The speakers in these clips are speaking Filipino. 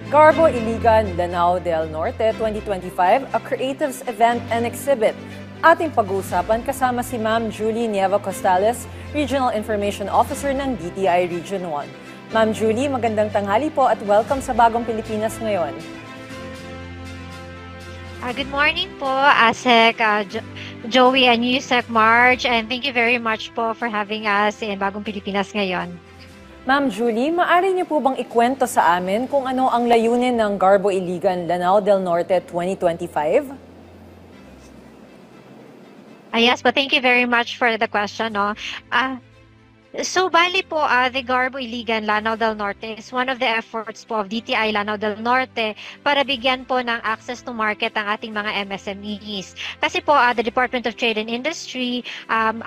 Garbo Iligan, Lanao del Norte 2025, a creatives event and exhibit. Ating pag-uusapan kasama si Ma'am Julie Nieva Costales, Regional Information Officer ng DTI Region 1. Ma'am Julie, magandang tanghali po at welcome sa Bagong Pilipinas ngayon. Good morning po, ASEC, Joey and Yusek Marge, and thank you very much po for having us in Bagong Pilipinas ngayon. Ma'am Julie, maaari niyo po bang ikwento sa amin kung ano ang layunin ng Garbo Iligan, Lanao del Norte 2025? Yes, but thank you very much for the question. No? So, bali po, the Garbo Iligan, Lanao del Norte is one of the efforts po of DTI Lanao del Norte para bigyan po ng access to market ang ating mga MSMEs. Kasi po, the Department of Trade and Industry,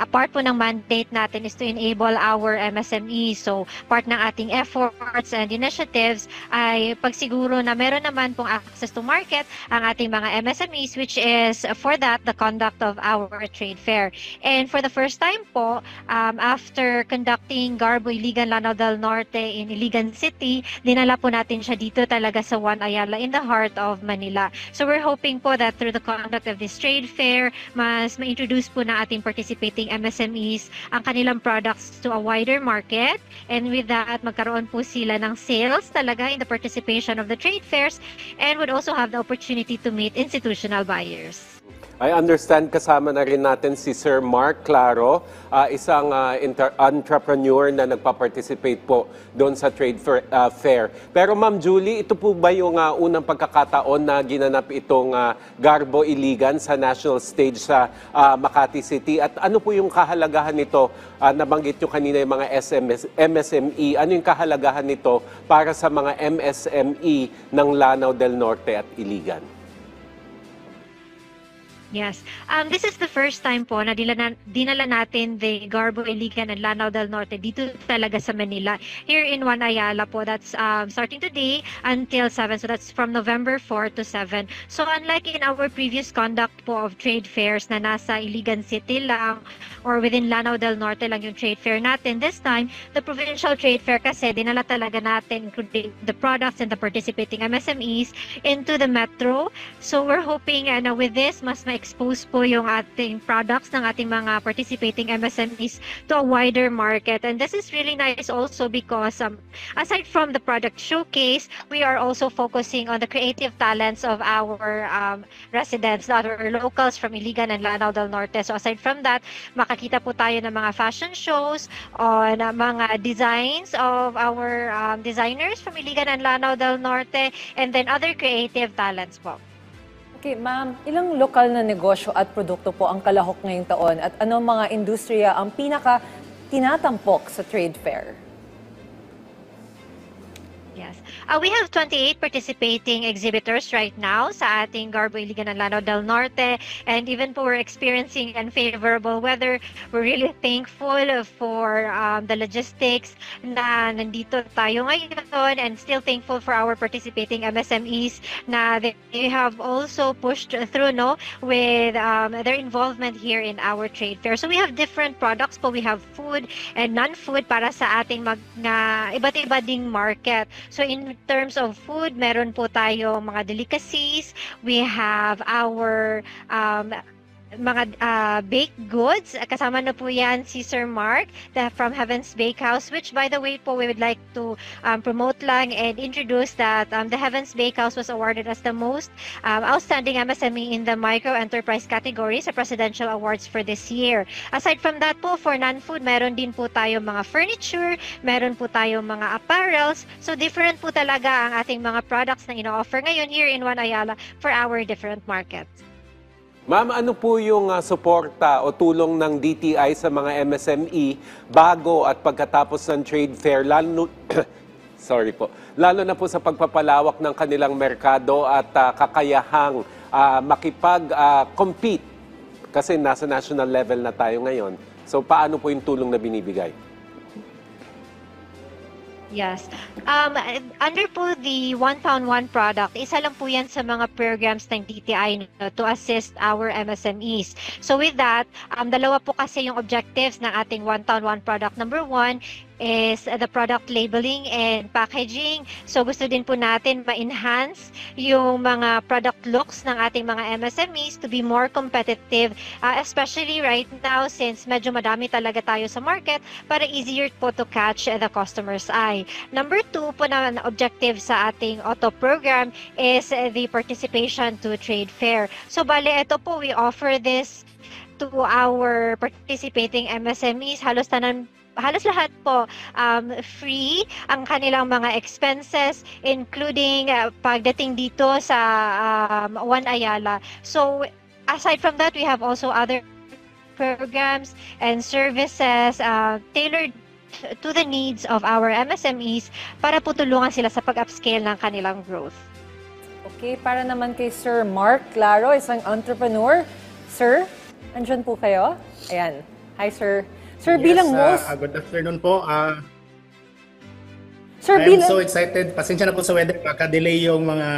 part po ng mandate natin is to enable our MSMEs. So, part ng ating efforts and initiatives ay pagsiguro na meron naman pong access to market ang ating mga MSMEs, which is for that, the conduct of our trade fair. And for the first time po, after conducting Garbo Iligan Lanao del Norte in Iligan City, dinala po natin siya dito talaga sa One Ayala in the heart of Manila. So we're hoping po that through the conduct of this trade fair, mas ma-introduce po na ating participating MSMEs ang kanilang products to a wider market, and with that, magkaroon po sila ng sales talaga in the participation of the trade fairs, and would also have the opportunity to meet institutional buyers. I understand kasama na rin natin si Sir Mark Claro, isang entrepreneur na nagpa-participate po doon sa trade fair. Pero Ma'am Julie, ito po ba yung unang pagkakataon na ginanap itong Garbo Iligan sa national stage sa Makati City? At ano po yung kahalagahan nito? Nabanggit nyo kanina yung mga MSME. Ano yung kahalagahan nito para sa mga MSME ng Lanao del Norte at Iligan? Yes. This is the first time po na dinala natin the Garbo Iligan and Lanao del Norte dito talaga sa Manila. Here in One Ayala po, that's starting today until 7. So that's from November 4 to 7. So unlike in our previous conduct po of trade fairs na nasa Iligan City lang or within Lanao del Norte lang yung trade fair natin, this time, the provincial trade fair kasi dinala talaga natin including the products and the participating MSMEs into the metro. So we're hoping with this, mas expose po yung ating products ng ating mga participating MSMEs to a wider market. And this is really nice also because aside from the product showcase, we are also focusing on the creative talents of our residents, our locals from Iligan and Lanao del Norte. So aside from that, makakita po tayo ng mga fashion shows on mga designs of our designers from Iligan and Lanao del Norte, and then other creative talents po. Okay, ma'am, ilang lokal na negosyo at produkto po ang kalahok ngayong taon at ano mga industriya ang pinaka tinatampok sa trade fair? Yes. We have 28 participating exhibitors right now sa ating Garbo Iligan and Lanao del Norte, and even po we're experiencing unfavorable weather. We're really thankful for the logistics na nandito tayo ngayon, and still thankful for our participating MSMEs na they have also pushed through with their involvement here in our trade fair. So we have different products po. We have food and non-food para sa ating iba't iba ding market. So in terms of food, meron po tayo mga delicacies. We have our mga baked goods. Kasama na po yan si Sir Mark from Heaven's Bakehouse, which by the way po, we would like to promote lang and introduce that the Heaven's Bakehouse was awarded as the most outstanding MSME in the micro enterprise category sa Presidential Awards for this year. Aside from that po, for non-food, meron din po tayo mga furniture, meron po tayo mga apparels. So different po talaga ang ating mga products na ino-offer ngayon here in One Ayala for our different markets. Ma'am, ano po yung suporta o tulong ng DTI sa mga MSME bago at pagkatapos ng trade fair, lalo na po sa pagpapalawak ng kanilang merkado at kakayahang makipag-compete kasi nasa national level na tayo ngayon. So paano po yung tulong na binibigay? Yes. Under po the One Town One product, isa lang po yan sa mga programs ng DTI to assist our MSMEs. So with that, dalawa po kasi yung objectives ng ating One Town One product. Number one, is the product labeling and packaging. So gusto din po natin ma-enhance yung mga product looks ng ating mga MSMEs to be more competitive, especially right now since medyo madami talaga tayo sa market, para easier po to catch the customer's eye. Number 2 po na objective sa ating auto program is the participation to trade fair. So bale, ito po, we offer this to our participating MSMEs. Halos lahat po free ang kanilang mga expenses, including pagdating dito sa One Ayala. So aside from that, we have also other programs and services tailored to the needs of our MSMEs para po tulungan sila sa pag-upscale ng kanilang growth. Okay, para naman kay Sir Mark Claro, isang entrepreneur. Sir, andyan po kayo? Ayan. Hi, Sir. Sir, Yes, bilang most... good afternoon po. Sir, I'm so excited. Pasensya na po sa weather. Baka-delay yung mga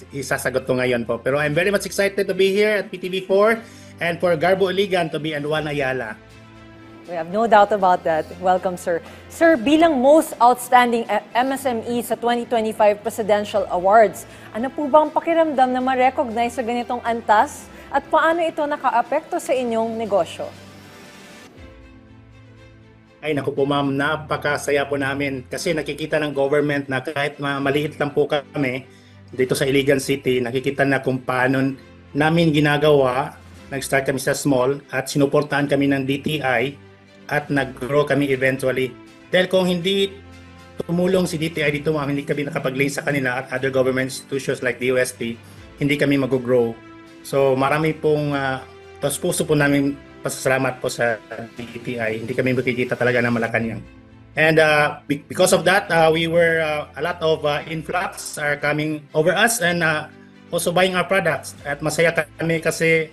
isasagot ko ngayon po. Pero I'm very much excited to be here at PTV4 and for Garbo Iligan to be at One Ayala. We have no doubt about that. Welcome, sir. Sir, bilang most outstanding MSME sa 2025 Presidential Awards, ano po bang pakiramdam na ma-recognize sa ganitong antas at paano ito naka-apekto sa inyong negosyo? Ay naku po ma'am, napakasaya po namin kasi nakikita ng government na kahit maliit lang po kami dito sa Iligan City, nakikita na kung paano namin ginagawa. Nag-start kami sa small at sinuportahan kami ng DTI at nag-grow kami eventually. Dahil kung hindi tumulong si DTI dito ma'am, hindi kami nakapag-link sa kanila at other government institutions like DOST, hindi kami mag-grow. So marami pong tos puso po namin pasasalamat po sa DTI. Hindi kami makikita talaga ng Malacanang. And because of that, we were a lot of influx are coming over us and also buying our products. At masaya kami kasi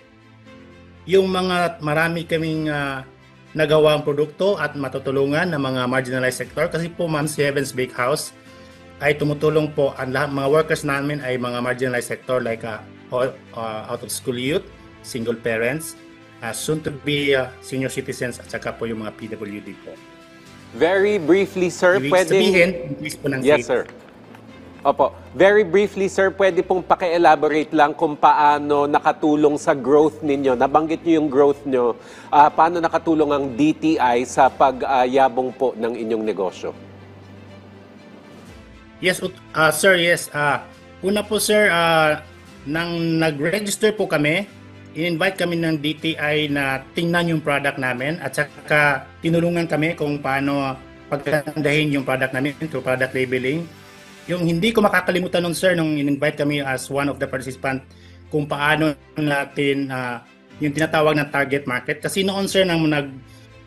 yung mga marami kaming nagawang produkto at matutulungan ng mga marginalized sector. Kasi po ma'am, si Heaven's Bakehouse ay tumutulong po. Ang lahat, mga workers namin ay mga marginalized sector like out of school youth, single parents, soon to be senior citizens at saka po yung mga PWD po. Very briefly, sir, Ibig pwedeng... sabihin, increase po ng Yes, sales. sir. Opo. Very briefly, sir, pwede pong paki-elaborate lang kung paano nakatulong sa growth ninyo. Nabanggit niyo yung growth nyo. Paano nakatulong ang DTI sa pagyabong po ng inyong negosyo? Yes, sir, yes. Una po, sir, nang nag-register po kami, in-invite kami ng DTI na tingnan yung product namin at saka tinulungan kami kung paano paggandahin yung product namin through product labeling. Yung hindi ko makakalimutan nun, sir, nung in-invite kami as one of the participants kung paano natin yung tinatawag na target market. Kasi noon, sir, nang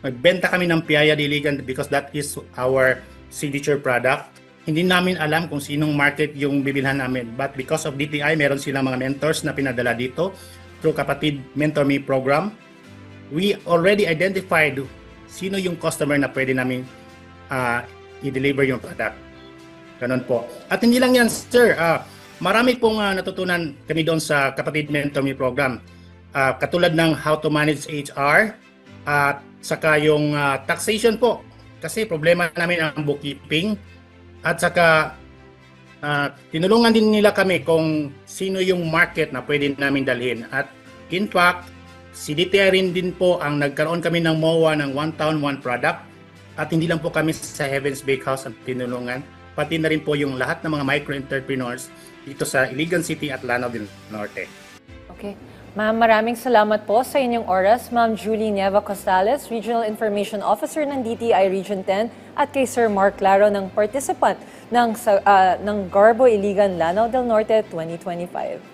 nagbenta kami ng Piaya Diligan because that is our signature product. Hindi namin alam kung sinong market yung bibilhan namin. But because of DTI, meron silang mga mentors na pinadala dito through Kapatid Mentor Me program. We already identified sino yung customer na pwede namin i-deliver yung product. Ganon po. At hindi lang yan, sir. Marami pong natutunan kami doon sa Kapatid Mentor Me program. Katulad ng how to manage HR at saka yung taxation po. Kasi problema namin ang bookkeeping. At saka tinulungan din nila kami kung sino yung market na pwede namin dalhin. At in fact, si DTI rin din po ang nagkaroon kami ng MOA ng One Town, One Product. At hindi lang po kami sa Heaven's Bakehouse ang tinulungan. Pati na rin po yung lahat ng mga micro-entrepreneurs dito sa Iligan City at Lanao del Norte. Okay. Ma'am, maraming salamat po sa inyong oras. Ma'am Julie Nieva Costales, Regional Information Officer ng DTI Region 10 at kay Sir Mark Claro ng participant ng Garbo Iligan Lanao del Norte 2025.